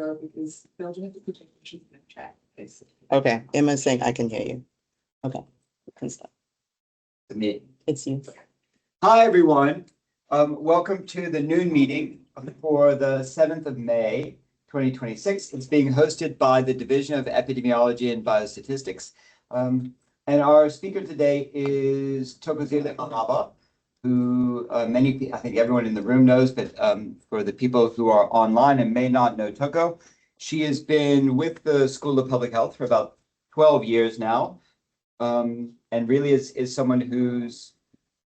because they'll have to put questions in the chat, basically. Okay, Emma's saying I can hear you. Okay, we can start. Me. It's you. Hi, everyone. Welcome to the noon meeting for the 7th of May, 2026. It's being hosted by the Division of Epidemiology and Biostatistics. And our speaker today is Thokozile Malaba, who I think everyone in the room knows, but for the people who are online and may not know Toko, she has been with the School of Public Health for about 12 years now, and really is someone who's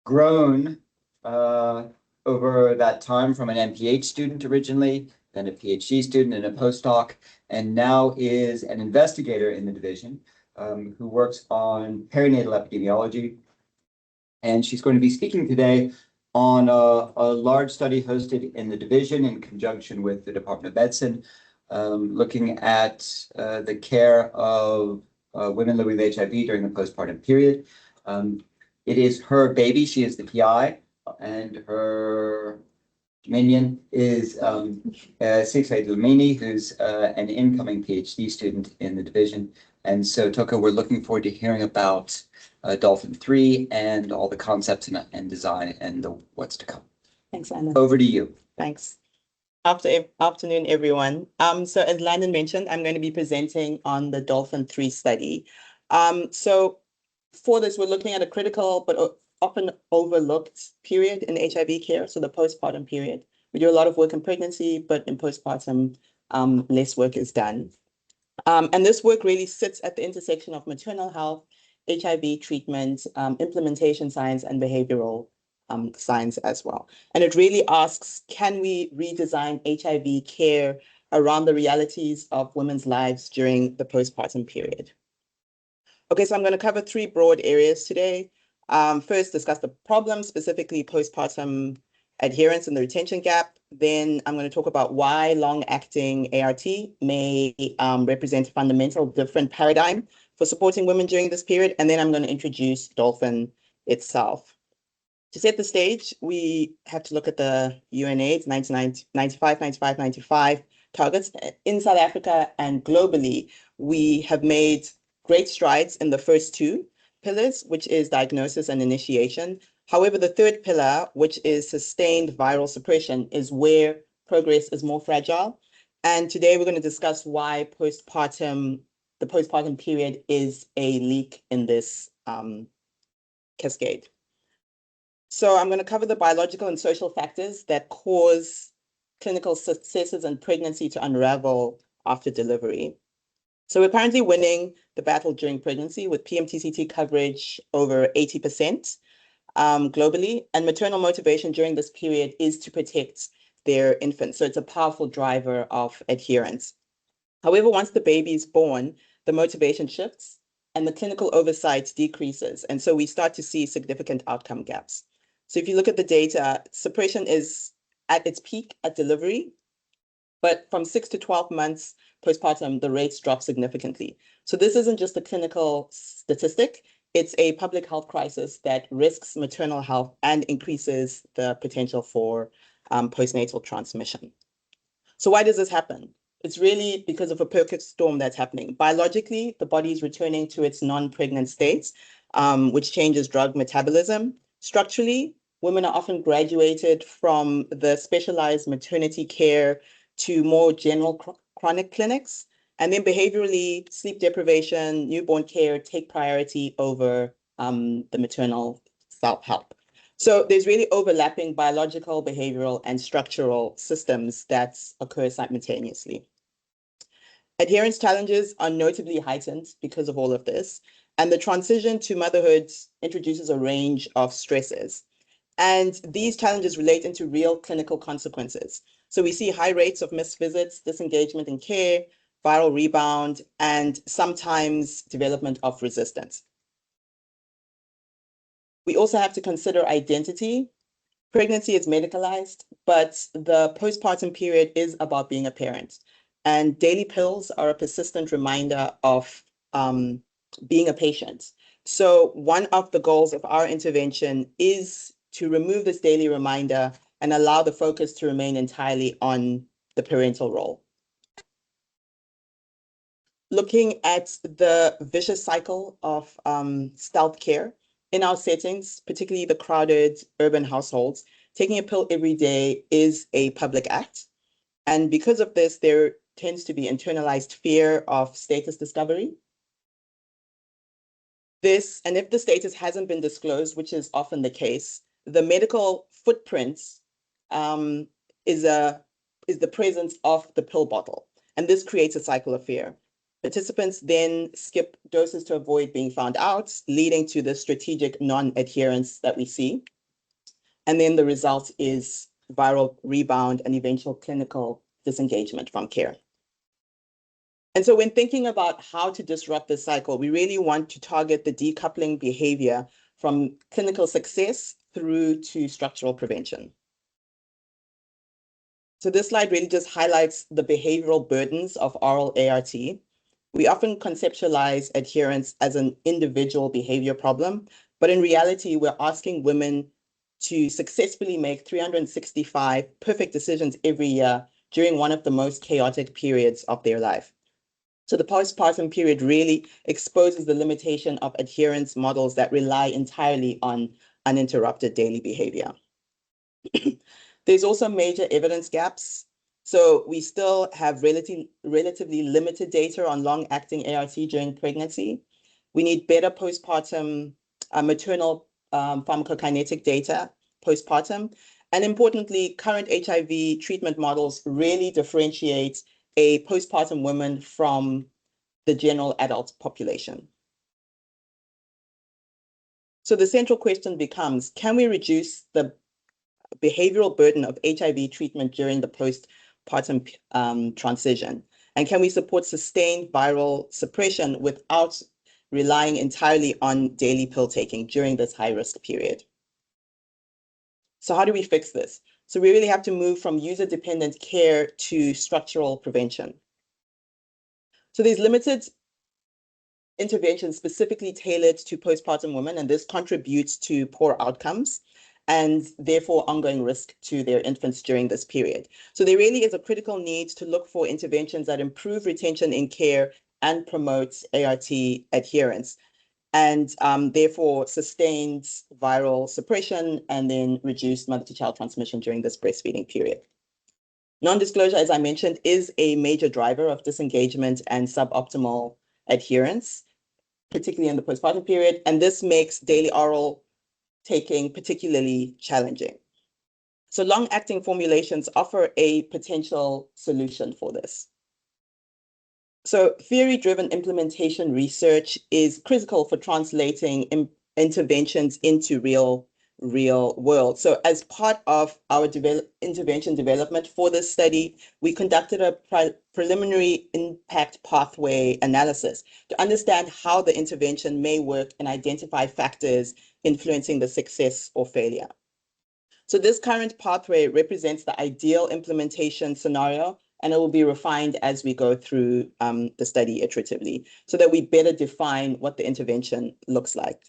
grown over that time from an MPH student originally, then a PhD student and a postdoc, and now is an investigator in the division who works on perinatal epidemiology. And she's going to be speaking today on a large study hosted in the division in conjunction with the Department of Medicine, looking at the care of women living with HIV during the postpartum period. It is her baby. She is the PI, and her minion is Sisay Lumini, who's an incoming PhD student in the division. And so, Toko, we're looking forward to hearing about Dolphin 3 and all the concepts and design and what's to come. Thanks, Anna. Over to you. Thanks. Afternoon, everyone. So as Landon mentioned, I'm going to be presenting on the Dolphin 3 study. So for this, we're looking at a critical but often overlooked period in HIV care, so the postpartum period. We do a lot of work in pregnancy, but in postpartum, less work is done. And this work really sits at the intersection of maternal health, HIV treatment, implementation science, and behavioral science as well. And it really asks, can we redesign HIV care around the realities of women's lives during the postpartum period? Okay, so I'm going to cover 3 broad areas today. First, discuss the problem, specifically postpartum adherence and the retention gap. Then I'm going to talk about why long-acting ART may represent a fundamental different paradigm for supporting women during this period. And then I'm going to introduce Dolphin itself. To set the stage, we have to look at the UNAIDS 95 targets. In South Africa and globally, we have made great strides in the first 2 pillars, which is diagnosis and initiation. However, the 3rd pillar, which is sustained viral suppression, is where progress is more fragile. And today we're going to discuss why the postpartum period is a leak in this cascade. So I'm going to cover the biological and social factors that cause clinical successes in pregnancy to unravel after delivery. So we're currently winning the battle during pregnancy with PMTCT coverage over 80% globally, and maternal motivation during this period is to protect their infants. So it's a powerful driver of adherence. However, once the baby is born, the motivation shifts and the clinical oversight decreases. And so we start to see significant outcome gaps. So if you look at the data, suppression is at its peak at delivery, but from 6 to 12 months postpartum, the rates drop significantly. So this isn't just a clinical statistic, it's a public health crisis that risks maternal health and increases the potential for postnatal transmission. So why does this happen? It's really because of a perfect storm that's happening. Biologically, the body is returning to its non-pregnant states, which changes drug metabolism. Structurally, women are often graduated from the specialized maternity care to more general chronic clinics. And then behaviorally, sleep deprivation, newborn care take priority over the maternal self-help. So there's really overlapping biological, behavioral, and structural systems that occur simultaneously. Adherence challenges are notably heightened because of all of this. And the transition to motherhood introduces a range of stresses. And these challenges relate into real clinical consequences. So we see high rates of missed visits, disengagement in care, viral rebound, and sometimes development of resistance. We also have to consider identity. Pregnancy is medicalized, but the postpartum period is about being a parent. And daily pills are a persistent reminder of being a patient. So one of the goals of our intervention is to remove this daily reminder and allow the focus to remain entirely on the parental role. looking at the vicious cycle of stealth care in our settings, particularly the crowded urban households. Taking a pill every day is a public act. And because of this, there tends to be internalized fear of status discovery. And if the status hasn't been disclosed, which is often the case, the medical footprint is the presence of the pill bottle. And this creates a cycle of fear. Participants then skip doses to avoid being found out, leading to the strategic non-adherence that we see. And then the result is viral rebound and eventual clinical disengagement from care. And so when thinking about how to disrupt this cycle, we really want to target the decoupling behavior from clinical success through to structural prevention. So this slide really just highlights the behavioral burdens of oral ART. We often conceptualize adherence as an individual behavior problem, but in reality, we're asking women to successfully make 365 perfect decisions every year during one of the most chaotic periods of their life. So the postpartum period really exposes the limitation of adherence models that rely entirely on uninterrupted daily behavior. There's also major evidence gaps. So we still have relatively limited data on long-acting ART during pregnancy. We need better postpartum maternal pharmacokinetic data postpartum. And importantly, current HIV treatment models really differentiate a postpartum woman from the general adult population. So the central question becomes, can we reduce the behavioral burden of HIV treatment during the postpartum transition? And can we support sustained viral suppression without relying entirely on daily pill taking during this high-risk period? So how do we fix this? So we really have to move from user-dependent care to structural prevention. So there's limited interventions specifically tailored to postpartum women, and this contributes to poor outcomes and therefore ongoing risk to their infants during this period. So there really is a critical need to look for interventions that improve retention in care and promote ART adherence, and therefore sustained viral suppression and then reduced mother-to-child transmission during this breastfeeding period. Non-disclosure, as I mentioned, is a major driver of disengagement and suboptimal adherence, particularly in the postpartum period, and this makes daily oral taking particularly challenging. So long-acting formulations offer a potential solution for this. So theory-driven implementation research is critical for translating interventions into real world. So as part of our intervention development for this study, we conducted a preliminary impact pathway analysis to understand how the intervention may work and identify factors influencing the success or failure. So this current pathway represents the ideal implementation scenario, and it will be refined as we go through the study iteratively so that we better define what the intervention looks like.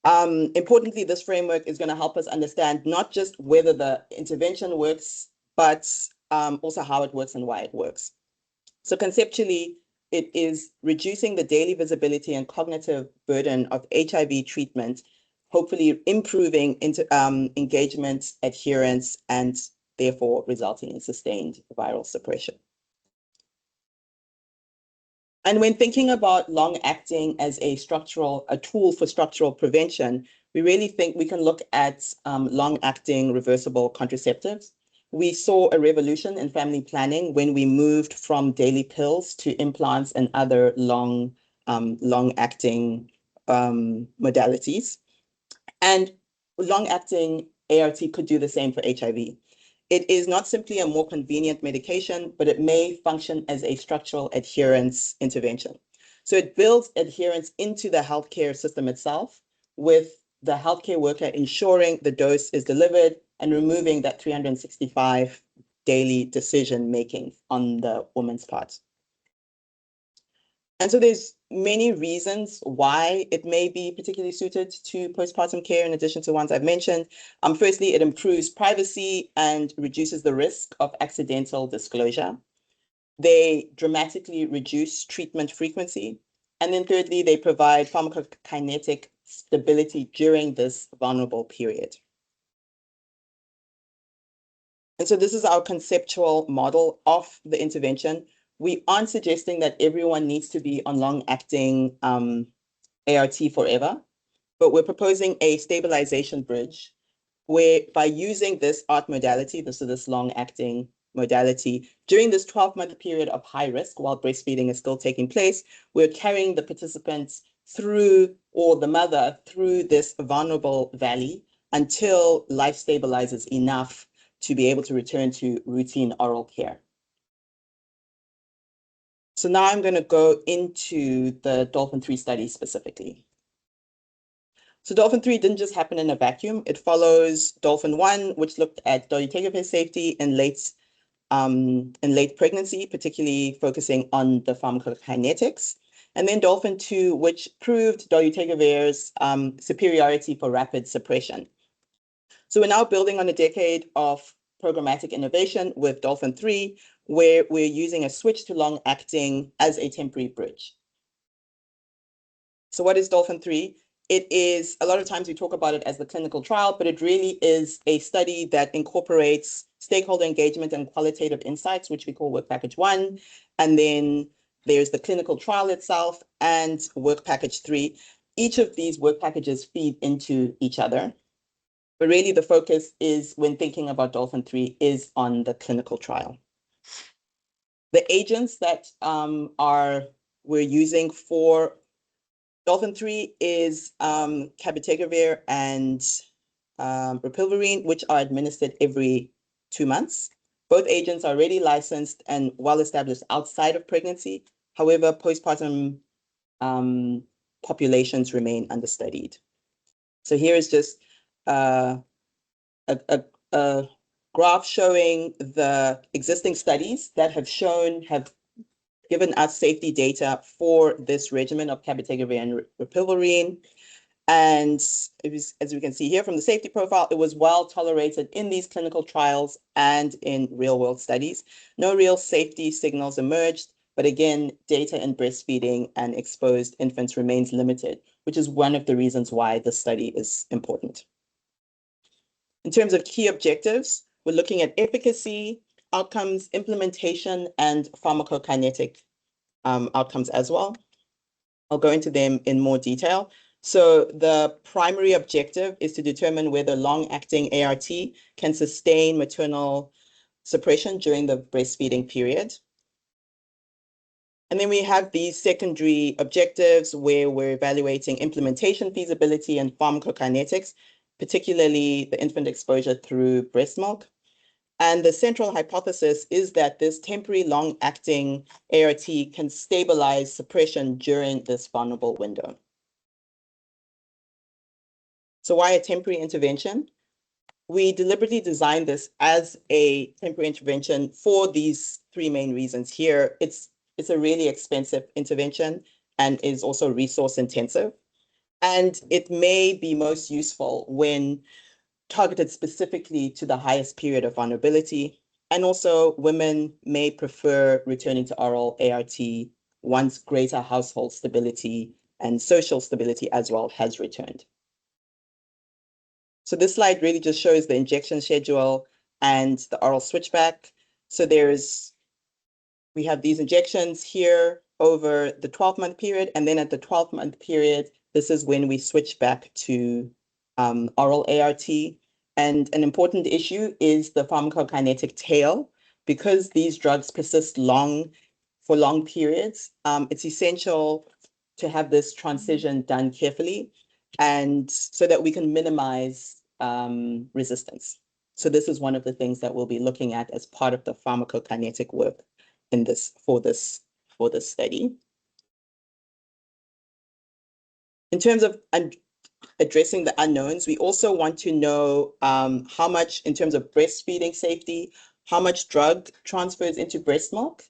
Importantly, this framework is going to help us understand not just whether the intervention works, but also how it works and why it works. So conceptually, it is reducing the daily visibility and cognitive burden of HIV treatment, hopefully improving engagement, adherence, and therefore resulting in sustained viral suppression. And when thinking about long-acting as a tool for structural prevention, we really think we can look at long-acting reversible contraceptives. We saw a revolution in family planning when we moved from daily pills to implants and other long-acting modalities. And long-acting ART could do the same for HIV. It is not simply a more convenient medication, but it may function as a structural adherence intervention. So it builds adherence into the healthcare system itself, with the healthcare worker ensuring the dose is delivered and removing that 365 daily decision making on the woman's part. And so there's many reasons why it may be particularly suited to postpartum care in addition to ones I've mentioned. Firstly, it improves privacy and reduces the risk of accidental disclosure. They dramatically reduce treatment frequency. And then thirdly, they provide pharmacokinetic stability during this vulnerable period. And so this is our conceptual model of the intervention. We aren't suggesting that everyone needs to be on long-acting ART forever, but we're proposing a stabilization bridge where by using this ART modality, this long-acting modality, during this 12-month period of high risk while breastfeeding is still taking place, we're carrying the participants through, or the mother through this vulnerable valley until life stabilizes enough to be able to return to routine oral care. So now I'm going to go into the Dolphin 3 study specifically. So Dolphin 3 didn't just happen in a vacuum. It follows Dolphin 1, which looked at dolutegravir safety in late pregnancy, particularly focusing on the pharmacokinetics. And then Dolphin 2, which proved dolutegravir's superiority for rapid suppression. So we're now building on a decade of programmatic innovation with Dolphin 3, where we're using a switch to long-acting as a temporary bridge. So what is Dolphin 3? It is, a lot of times we talk about it as the clinical trial, but it really is a study that incorporates stakeholder engagement and qualitative insights, which we call Work Package 1. And then there's the clinical trial itself and Work Package 3. Each of these work packages feed into each other. But really the focus is, when thinking about Dolphin 3, is on the clinical trial. The agents that we're using for Dolphin 3 is cabotegravir and rilpivirine, which are administered every 2 months. Both agents are already licensed and well established outside of pregnancy. However, postpartum populations remain understudied. So here is just a graph showing the existing studies that have given us safety data for this regimen of cabotegravir and rilpivirine. And as we can see here from the safety profile, it was well tolerated in these clinical trials and in real-world studies. No real safety signals emerged, but again, data in breastfeeding and exposed infants remains limited, which is one of the reasons why this study is important. In terms of key objectives, we're looking at efficacy, outcomes, implementation, and pharmacokinetic outcomes as well. I'll go into them in more detail. So the primary objective is to determine whether long-acting ART can sustain maternal suppression during the breastfeeding period. And then we have these secondary objectives where we're evaluating implementation feasibility and pharmacokinetics, particularly the infant exposure through breast milk. And the central hypothesis is that this temporary long-acting ART can stabilize suppression during this vulnerable window. So why a temporary intervention? We deliberately designed this as a temporary intervention for these three main reasons here. It's a really expensive intervention and is also resource intensive. And it may be most useful when targeted specifically to the highest period of vulnerability. And also women may prefer returning to oral ART once greater household stability and social stability as well has returned. So this slide really just shows the injection schedule and the oral switchback. So we have these injections here over the 12-month period, and then at the 12-month period, this is when we switch back to oral ART. And an important issue is the pharmacokinetic tail. Because these drugs persist for long periods, it's essential to have this transition done carefully, and so that we can minimize resistance. So this is one of the things that we'll be looking at as part of the pharmacokinetic work for this study. In terms of addressing the unknowns, we also want to know how much, in terms of breastfeeding safety, how much drug transfers into breast milk,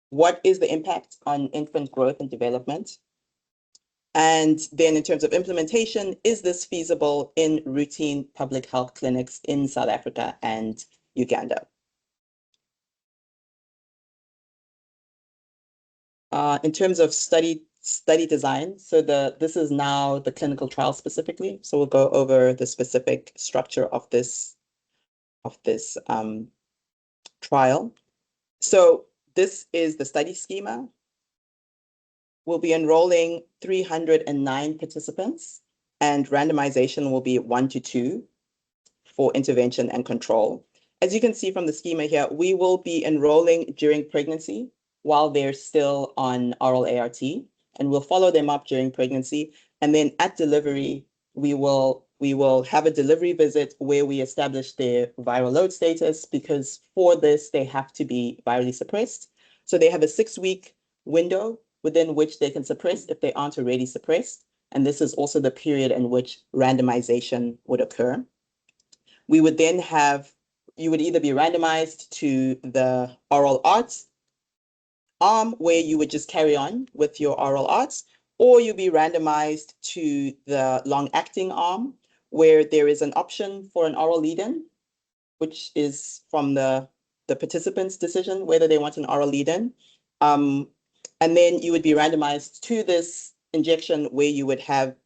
what is the impact on infant growth and development, and then in terms of implementation, is this feasible in routine public health clinics in South Africa and Uganda? In terms of study design, so this is now the clinical trial specifically. So we'll go over the specific structure of this trial. So this is the study schema. We'll be enrolling 309 participants, and randomization will be 1:2 for intervention and control. As you can see from the schema here, we will be enrolling during pregnancy while they're still on oral ART, and we'll follow them up during pregnancy. And then at delivery, we will have a delivery visit where we establish their viral load status, because for this, they have to be virally suppressed. So they have a 6-week window within which they can suppress if they aren't already suppressed. And this is also the period in which randomization would occur. We would then you would either be randomized to the oral arts arm, where you would just carry on with your oral arts, or you'd be randomized to the long-acting arm, where there is an option for an oral lead-in, which is from the participant's decision whether they want an oral lead-in. And then you would be randomized to this injection, where you would have,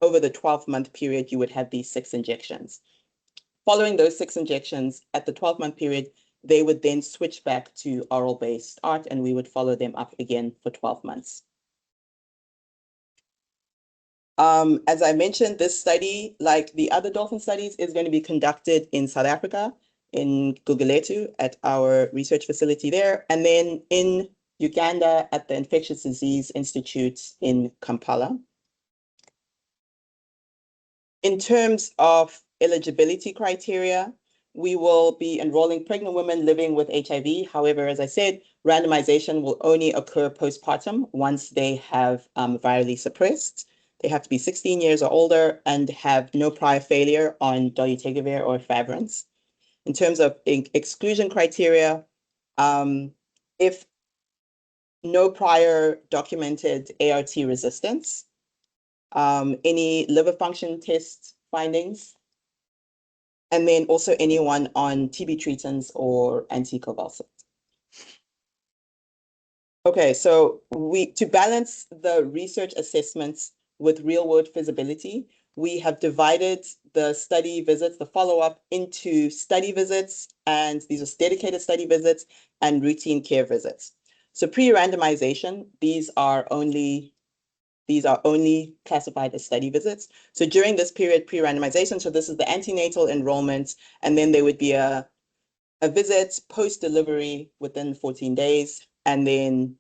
over the 12-month period, you would have these 6 injections. Following those 6 injections at the 12-month period, they would then switch back to oral-based ART, and we would follow them up again for 12 months. As I mentioned, this study, like the other dolphin studies, is going to be conducted in South Africa, in Gugulethu, at our research facility there, and then in Uganda at the Infectious Disease Institute in Kampala. In terms of eligibility criteria, we will be enrolling pregnant women living with HIV. However, as I said, randomization will only occur postpartum once they have virally suppressed. They have to be 16 years or older and have no prior failure on dolutegravir or efavirenz. In terms of exclusion criteria, if no prior documented ART resistance, any liver function test findings, and then also anyone on TB treatments or anticonvulsants. Okay, so to balance the research assessments with real-world feasibility, we have divided the study visits, the follow-up, into study visits, and these are dedicated study visits, and routine care visits. So pre-randomization, these are only classified as study visits. So during this period, pre-randomization, so this is the antenatal enrollment, and then there would be a visit post-delivery within 14 days, and then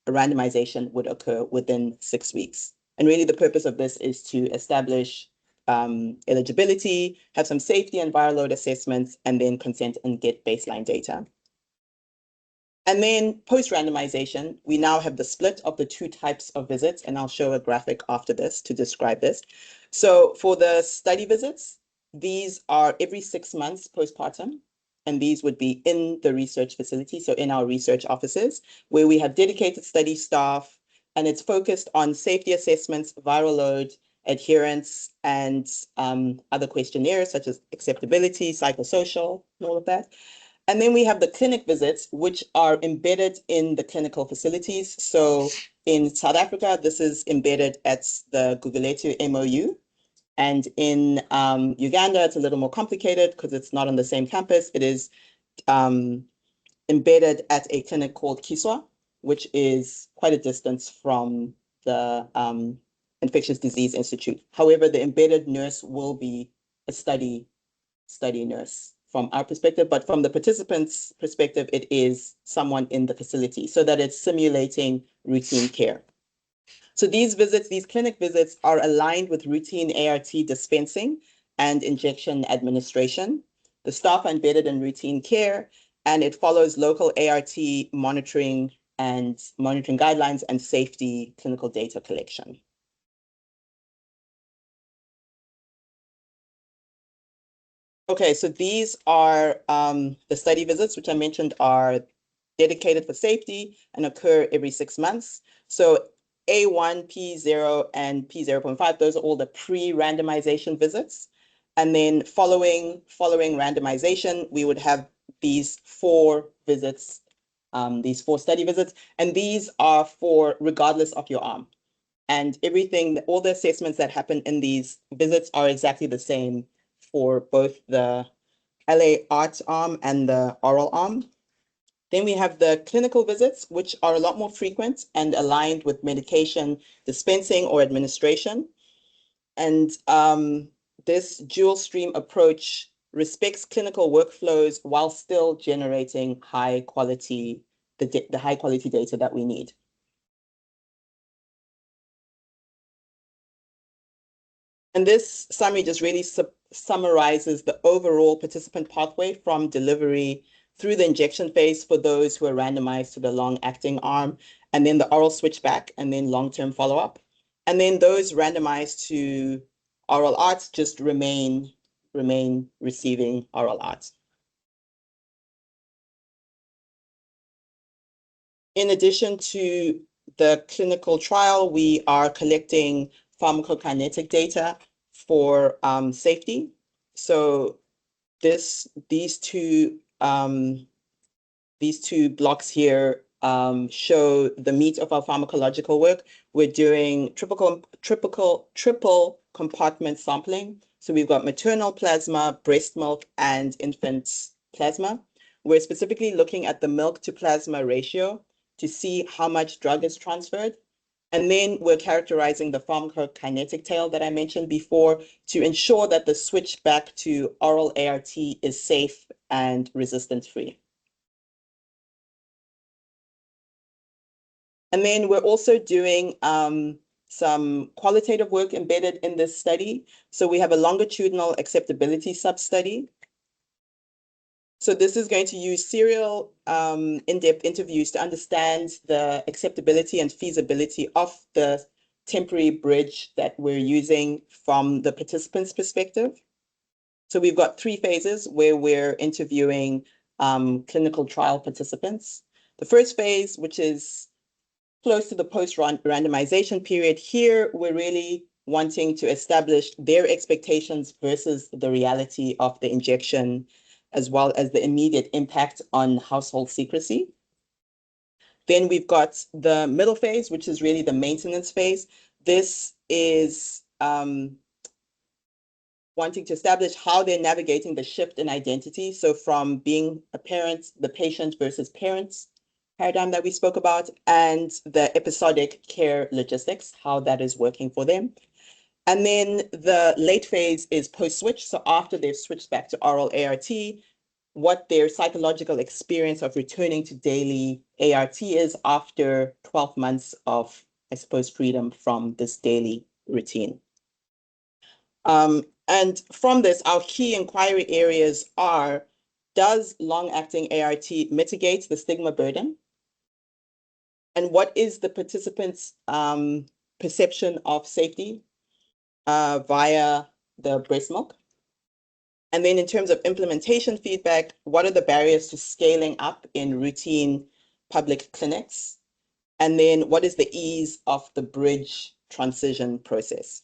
a randomization would occur within 6 weeks. And really the purpose of this is to establish eligibility, have some safety and viral load assessments, and then consent and get baseline data. And then post-randomization, we now have the split of the 2 types of visits, and I'll show a graphic after this to describe this. So for the study visits, these are every 6 months postpartum, and these would be in the research facility, so in our research offices, where we have dedicated study staff, and it's focused on safety assessments, viral load, adherence, and other questionnaires such as acceptability, psychosocial, and all of that. And then we have the clinic visits, which are embedded in the clinical facilities. So in South Africa, this is embedded at the Gugulethu MOU. And in Uganda, it's a little more complicated because it's not on the same campus. It is embedded at a clinic called Kiswa, which is quite a distance from the Infectious Disease Institute. However, the embedded nurse will be a study nurse from our perspective, but from the participants' perspective, it is someone in the facility, so that it's simulating routine care. So these visits, these clinic visits, are aligned with routine ART dispensing and injection administration. The staff are embedded in routine care, and it follows local ART monitoring guidelines and safety clinical data collection. Okay, so these are the study visits, which I mentioned are dedicated for safety and occur every 6 months. So A1, P0, and P0.5, those are all the pre-randomization visits. And then following randomization, we would have these 4 visits these 4 study visits, and these are for regardless of your arm. And everything, all the assessments that happen in these visits are exactly the same for both the LA arts arm and the oral arm. Then we have the clinical visits, which are a lot more frequent and aligned with medication dispensing or administration. And this dual stream approach respects clinical workflows while still generating high quality, the high quality data that we need. And this summary just really summarizes the overall participant pathway from delivery through the injection phase for those who are randomized to the long-acting arm, and then the oral switchback, and then long-term follow-up. And then those randomized to oral arts just remain receiving oral arts. In addition to the clinical trial, we are collecting pharmacokinetic data for safety. So these two blocks here show the meat of our pharmacological work. We're doing triple compartment sampling. So we've got maternal plasma, breast milk, and infant plasma. We're specifically looking at the milk to plasma ratio to see how much drug is transferred. And then we're characterizing the pharmacokinetic tail that I mentioned before to ensure that the switch back to oral ART is safe and resistance-free. And then we're also doing some qualitative work embedded in this study. So we have a longitudinal acceptability sub-study. So this is going to use serial in-depth interviews to understand the acceptability and feasibility of the temporary bridge that we're using from the participants' perspective. So we've got 3 phases where we're interviewing clinical trial participants. The first phase, which is close to the post-randomization period, here we're really wanting to establish their expectations versus the reality of the injection, as well as the immediate impact on household secrecy. Then we've got the middle phase, which is really the maintenance phase. This is wanting to establish how they're navigating the shift in identity. So from being a parent, the patient versus parents paradigm that we spoke about, and the episodic care logistics, how that is working for them. And then the late phase is post-switch. So after they've switched back to oral ART, what their psychological experience of returning to daily ART is after 12 months of, I suppose, freedom from this daily routine. And from this, our key inquiry areas are, does long-acting ART mitigate the stigma burden? And what is the participants' perception of safety via the breast milk? And then in terms of implementation feedback, what are the barriers to scaling up in routine public clinics? And then what is the ease of the bridge transition process?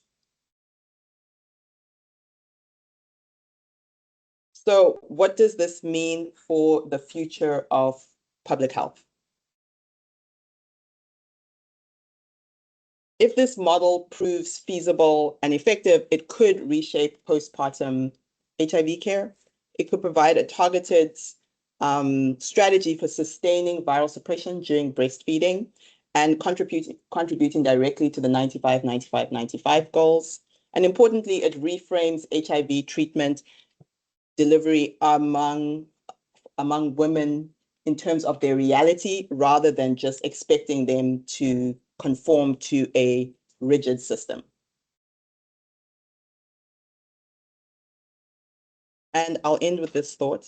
So what does this mean for the future of public health? If this model proves feasible and effective, it could reshape postpartum HIV care. It could provide a targeted strategy for sustaining viral suppression during breastfeeding and contributing directly to the 95-95-95 goals. And importantly, it reframes HIV treatment delivery among women in terms of their reality, rather than just expecting them to conform to a rigid system. And I'll end with this thought.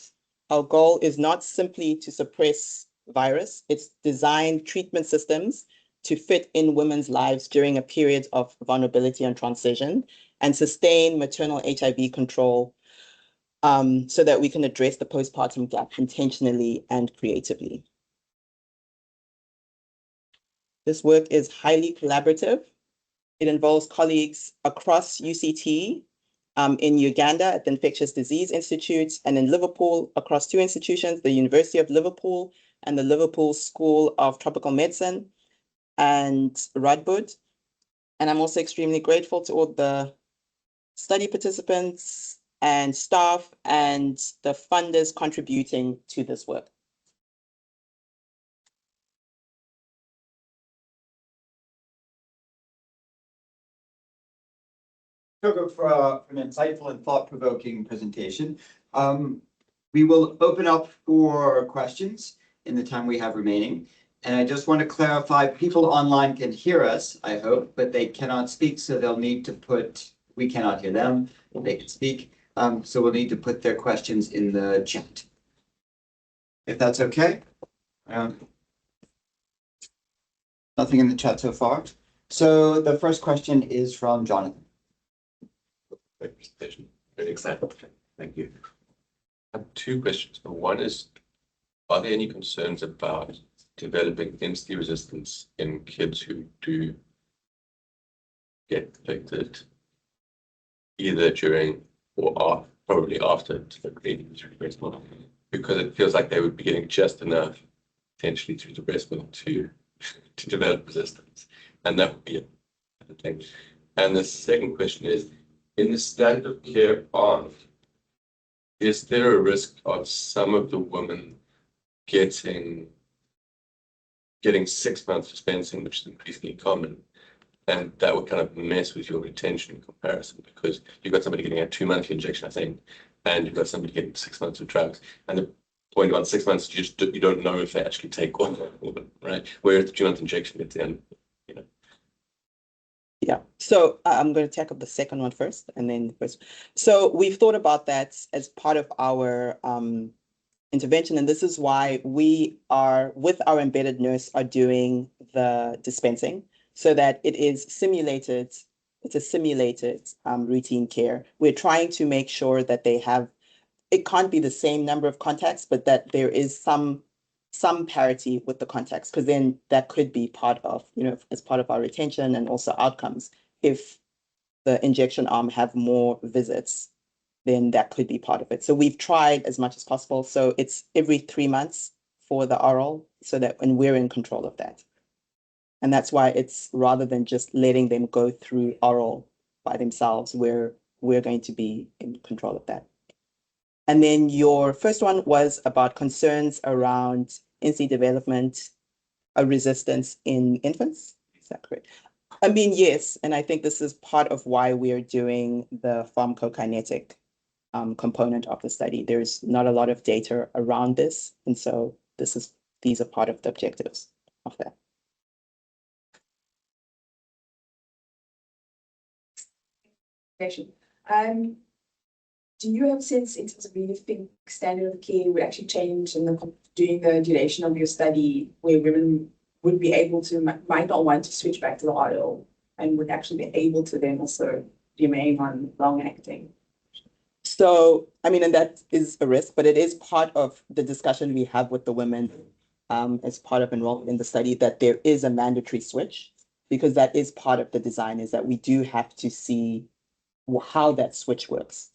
Our goal is not simply to suppress virus, it's design treatment systems to fit in women's lives during a period of vulnerability and transition, and sustain maternal HIV control so that we can address the postpartum gap intentionally and creatively. This work is highly collaborative. It involves colleagues across UCT, in Uganda at the Infectious Disease Institute, and in Liverpool across 2 institutions, the University of Liverpool and the Liverpool School of Tropical Medicine and Radboud. And I'm also extremely grateful to all the study participants and staff and the funders contributing to this work. Toko, for an insightful and thought-provoking presentation. We will open up for questions in the time we have remaining. And I just want to clarify, people online can hear us, I hope, but they cannot speak, so they'll need to put, we cannot hear them, they can speak. So we'll need to put their questions in the chat. If that's okay. Nothing in the chat so far. So the first question is from Jonathan. Great presentation. Very exciting. Thank you. I have two questions. One is, are there any concerns about developing density resistance in kids who do get affected either during or probably after delivery through breast milk? Because it feels like they would be getting just enough potentially through the breast milk to develop resistance. And that would be a thing. And the second question is, in the standard of care arm, is there a risk of some of the women getting 6 months dispensing, which is increasingly common, and that would kind of mess with your retention in comparison, because you've got somebody getting a 2-month injection, I think, and you've got somebody getting 6 months of drugs. And the point about 6 months, you don't know if they actually take one, right? Whereas the 2-month injection at the end, you know. Yeah, so I'm going to tackle the second one first and then the first. So we've thought about that as part of our intervention, and this is why we are, with our embedded nurse, are doing the dispensing so that it is simulated. It's a simulated routine care. We're trying to make sure that they have, it can't be the same number of contacts, but that there is some parity with the contacts, because then that could be part of, as part of our retention and also outcomes. If the injection arm have more visits, then that could be part of it. So we've tried as much as possible. So it's every 3 months for the oral, so that when we're in control of that. And that's why it's, rather than just letting them go through oral by themselves, we're going to be in control of that. And then your first one was about concerns around NC development, a resistance in infants. Is that correct? I mean, yes. And I think this is part of why we're doing the pharmacokinetic component of the study. There's not a lot of data around this. And so these are part of the objectives of that. Do you have a sense in terms of whether you think standard of care would actually change in doing the duration of your study, where women would be able to, might not want to switch back to the oral and would actually be able to then also remain on long acting? So, I mean, and that is a risk, but it is part of the discussion we have with the women as part of enrollment in the study, that there is a mandatory switch, because that is part of the design, is that we do have to see how that switch works.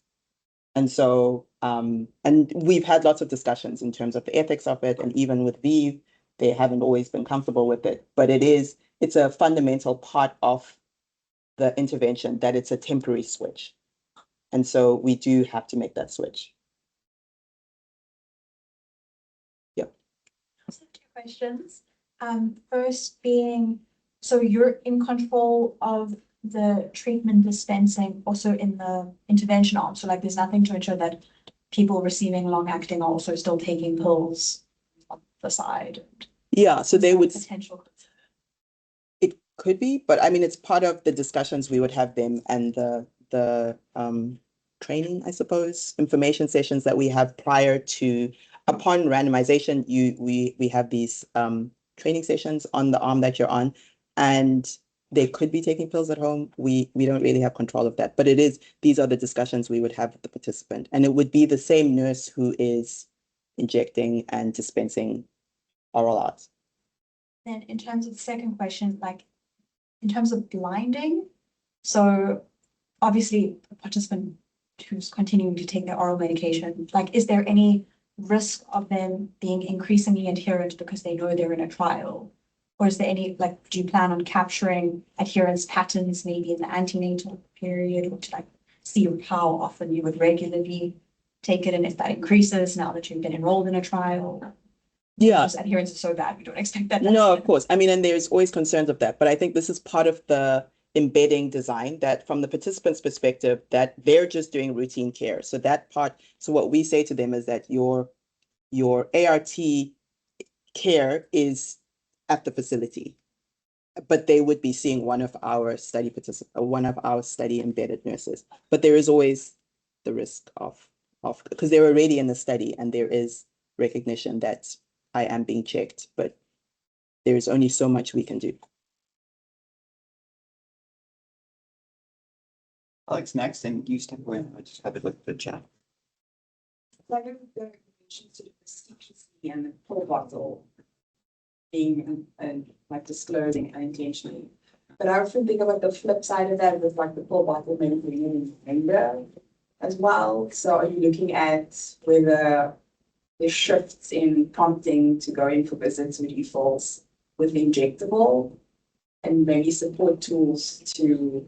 And so, and we've had lots of discussions in terms of the ethics of it, and even with ViiV, they haven't always been comfortable with it, but it's a fundamental part of the intervention, that it's a temporary switch. And so we do have to make that switch. Yep. Also, 2 questions. First being, so you're in control of the treatment dispensing also in the intervention arm. So like there's nothing to ensure that people receiving long acting are also still taking pills on the side. Yeah, so they would, potential. it could be, but I mean, it's part of the discussions we would have them, and the training, I suppose, information sessions that we have prior to, upon randomization, we have these training sessions on the arm that you're on, and they could be taking pills at home. We don't really have control of that, but these are the discussions we would have with the participant. And it would be the same nurse who is injecting and dispensing oral arts. Then in terms of the second question, like in terms of blinding, so obviously a participant who's continuing to take their oral medication, like is there any risk of them being increasingly adherent because they know they're in a trial? Or is there any, like, do you plan on capturing adherence patterns maybe in the antenatal period, or to like see how often you would regularly take it and if that increases now that you've been enrolled in a trial? Yeah. Because adherence is so bad, we don't expect that. to No, happen. of course. I mean, and there's always concerns of that, but I think this is part of the embedding design, that from the participant's perspective, that they're just doing routine care. So that part, so what we say to them is that your ART care is at the facility, but they would be seeing one of our study embedded nurses. But there is always the risk of because they're already in the study and there is recognition that I am being checked, but there is only so much we can do. Alex, next, and you step away. I just have it with the chat. I know the recommendation to do the secrecy and the pill bottle being like disclosing unintentionally. But I often think about the flip side of that with like the pill bottle maybe being in anger as well. So are you looking at whether there's shifts in prompting to go in for visits or refills with the injectable, and maybe support tools to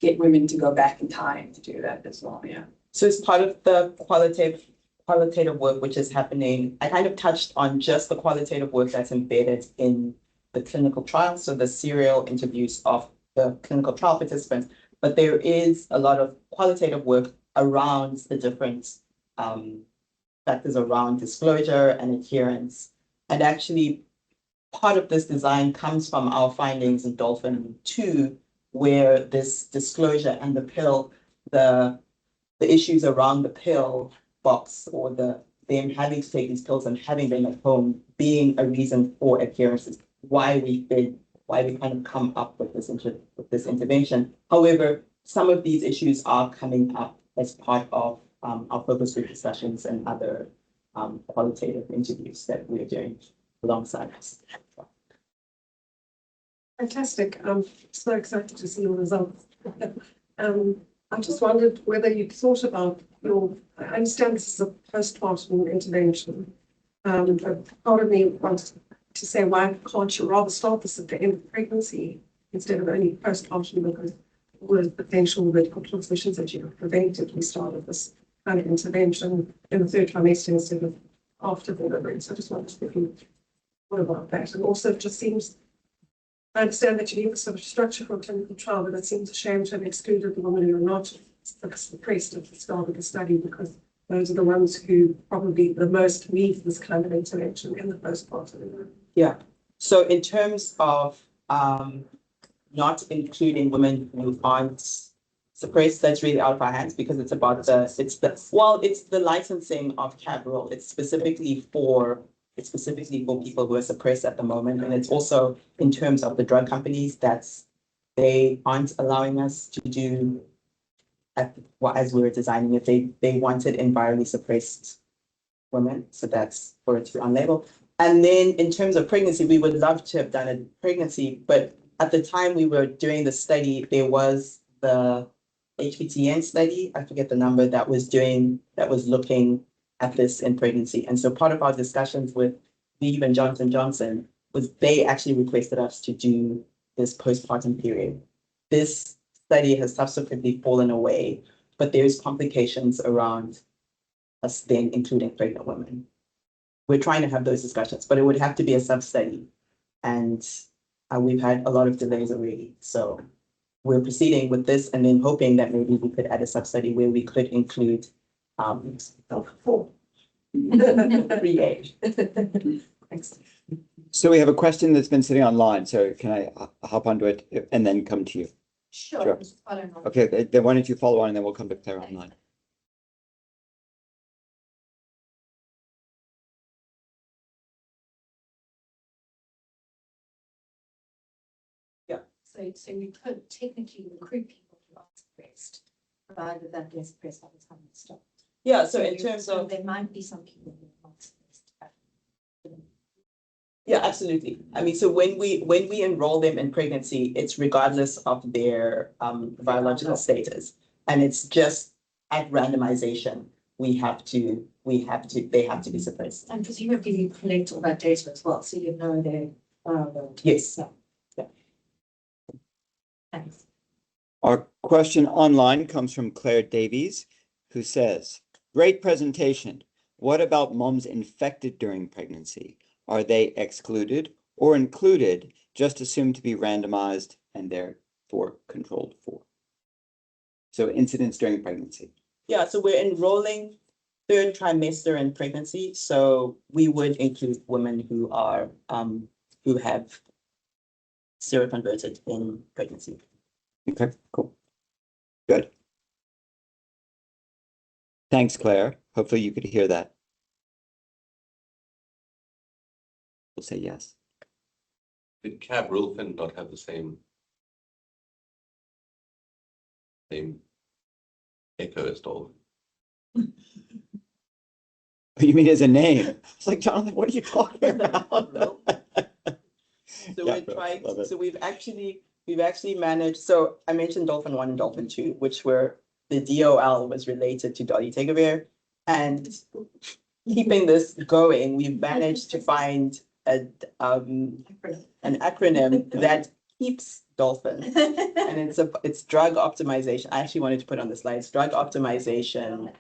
get women to go back in time to do that as well? Yeah. So as part of the qualitative work which is happening, I kind of touched on just the qualitative work that's embedded in the clinical trial, so the serial interviews of the clinical trial participants, but there is a lot of qualitative work around the different factors around disclosure and adherence. And actually, part of this design comes from our findings in Dolphin 2, where this disclosure and the pill, the issues around the pill box, or them having to take these pills and having them at home being a reason for adherence, is why we kind of come up with this intervention. However, some of these issues are coming up as part of our focus group discussions and other qualitative interviews that we're doing alongside us. Fantastic. I'm so excited to see your results. I just wondered whether you thought about I understand this is a postpartum intervention, but part of me wants to say, why can't you rather start this at the end of pregnancy instead of only postpartum, because all the potential medical transmissions that you have prevented, we started this kind of intervention in the third trimester instead of after delivery. So I just wanted to think what about that. And also it just seems, I understand that you need a sort of structure for a clinical trial, but it seems a shame to have excluded the women who are not suppressed at the start of the study, because those are the ones who probably the most need this kind of intervention in the postpartum. Yeah. So in terms of not including women who aren't suppressed, that's really out of our hands, because it's about it's the licensing of Cabrol. It's specifically for people who are suppressed at the moment. And it's also in terms of the drug companies, they aren't allowing us to do as we were designing it. They wanted envirally suppressed women. So that's for it to be on label. And then in terms of pregnancy, we would love to have done a pregnancy, but at the time we were doing the study, there was the HPTN study, I forget the number, that was looking at this in pregnancy. And so part of our discussions with Vive and Johnson Johnson was they actually requested us to do this postpartum period. This study has subsequently fallen away, but there's complications around us then including pregnant women. We're trying to have those discussions, but it would have to be a sub-study. And we've had a lot of delays already. So we're proceeding with this and then hoping that maybe we could add a sub-study where we could include free age. Thanks. So we have a question that's been sitting online. So can I hop onto it and then come to you? Sure. Okay, then why don't you follow on and then we'll come to Claire online. So you could technically recruit people who are suppressed, provided that they're suppressed by the time they start. Yeah, so in terms of there might be some people who are not suppressed. Yeah, absolutely. I mean, so when we enroll them in pregnancy, it's regardless of their biological status, and it's just at randomization. they have to be suppressed. And presumably you collect all that data as well, so you know their world. Yes. Yeah. Thanks. Our question online comes from Claire Davies, who says, great presentation. What about moms infected during pregnancy? Are they excluded or included, just assumed to be randomized and therefore controlled for? So incidents during pregnancy. Yeah, so we're enrolling third trimester in pregnancy. So we would include women who are who have seroconverted in pregnancy. Okay, cool. Good. Thanks, Claire. Hopefully you could hear that. We'll say yes. Did Cab Rulfin not have the same echo as Dolphin? You mean as a name? It's like, Jonathan, what are you talking about? So Yeah, we're trying, love it. so we've actually managed, so I mentioned Dolphin 1 and Dolphin 2, which were the DOL was related to dolutegravir. And keeping this going, we've managed to find an acronym that keeps Dolphin. And it's drug optimization. I actually wanted to put on the slides, drug optimization,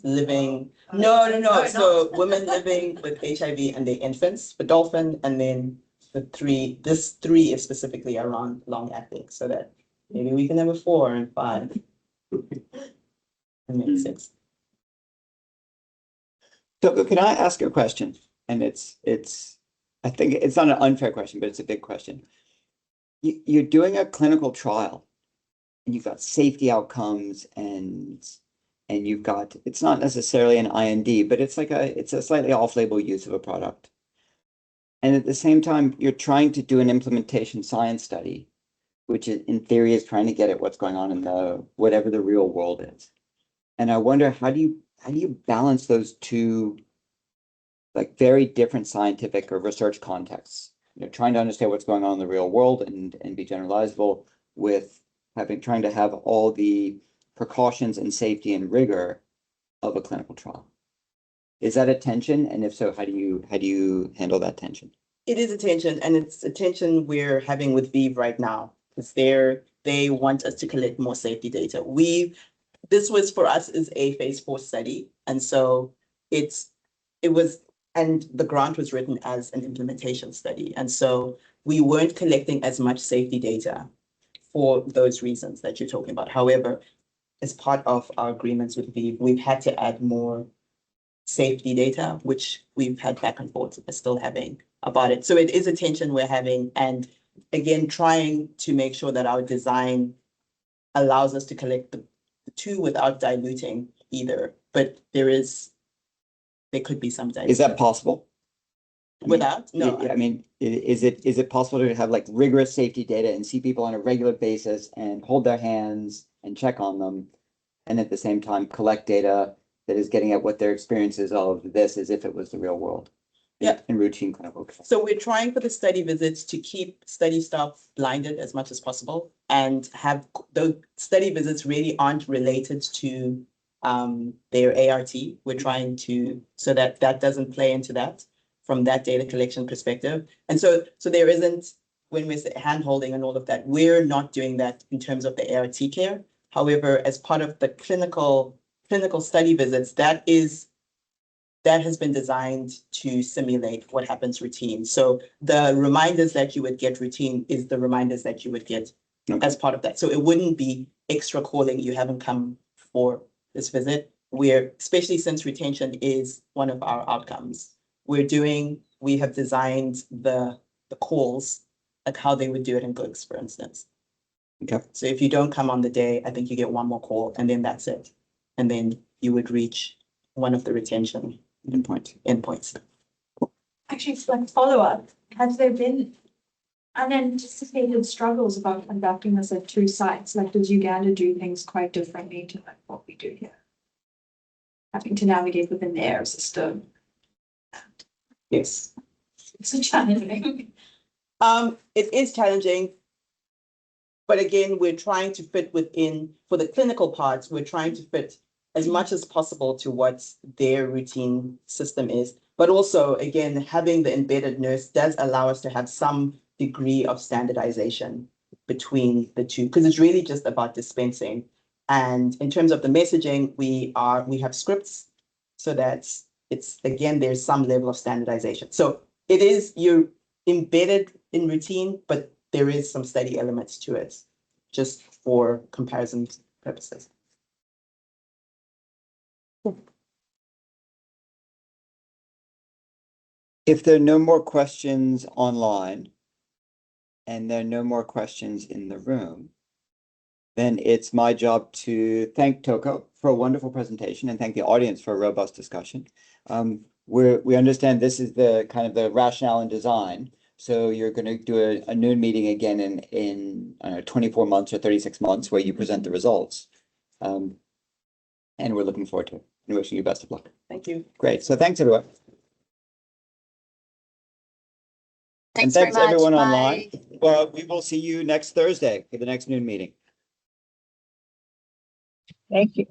living. No. So women living with HIV and their infants for Dolphin, and then this three is specifically around long acting, so that maybe we can have a 4 and 5. That makes sense. So can I ask a question? And I think it's not an unfair question, but it's a big question. You're doing a clinical trial and you've got safety outcomes and you've got, it's not necessarily an IND, but it's a slightly off-label use of a product. And at the same time, you're trying to do an implementation science study, which in theory is trying to get at what's going on in whatever the real world is. And I wonder, how do you balance those two like very different scientific or research contexts? Trying to understand what's going on in the real world and be generalizable with trying to have all the precautions and safety and rigor of a clinical trial. Is that a tension? And if so, how do you handle that tension? It is a tension, and it's a tension we're having with ViiV right now, because they want us to collect more safety data. This was for us is a phase 4 study, and so and the grant was written as an implementation study, and so we weren't collecting as much safety data for those reasons that you're talking about. However, as part of our agreements with ViiV, we've had to add more safety data, which we've had back and forth, we're still having about it. So it is a tension we're having, and again, trying to make sure that our design allows us to collect the two without diluting either. But there could be some dilution. Is that possible? Without? No. I mean, is it possible to have like rigorous safety data and see people on a regular basis and hold their hands and check on them, and at the same time collect data that is getting at what their experiences of this as if it was the real world? Yeah. In routine clinical trials. So we're trying for the study visits to keep study staff blinded as much as possible, and have those study visits really aren't related to their ART. We're trying to, so that doesn't play into that from that data collection perspective. And so there isn't, when we're hand holding and all of that, we're not doing that in terms of the ART care. However, as part of the clinical study visits, that has been designed to simulate what happens routine. So the reminders that you would get routine is the reminders that you would get as part of that. So it wouldn't be extra calling, you haven't come for this visit, where, especially since retention is one of our outcomes, we have designed the calls, like how they would do it in GLICS, for instance. Okay. So if you don't come on the day, I think you get one more call and then that's it. And then you would reach one of the retention endpoints. Actually, it's like follow-up. Has there been unanticipated struggles about conducting this at 2 sites? Like, does Uganda do things quite differently to like what we do here? Having to navigate within their system. Yes. It's a challenging. It is challenging. But again, we're trying to fit within, for the clinical parts, we're trying to fit as much as possible to what their routine system is. But also, again, having the embedded nurse does allow us to have some degree of standardization between the two, because it's really just about dispensing. And in terms of the messaging, we have scripts so that it's, again, there's some level of standardization. So it is, you're embedded in routine, but there is some study elements to it, just for comparison purposes. If there are no more questions online and there are no more questions in the room, then it's my job to thank Toko for a wonderful presentation and thank the audience for a robust discussion. We understand this is the kind of the rationale and design. So you're going to do a noon meeting again in 24 months or 36 months where you present the results. And we're looking forward to it and wishing you best of luck. Thank you. Great. So thanks, everyone. Thanks and thanks very much. everyone Bye. online. Well, we will see you next Thursday for the next noon meeting. Thank you.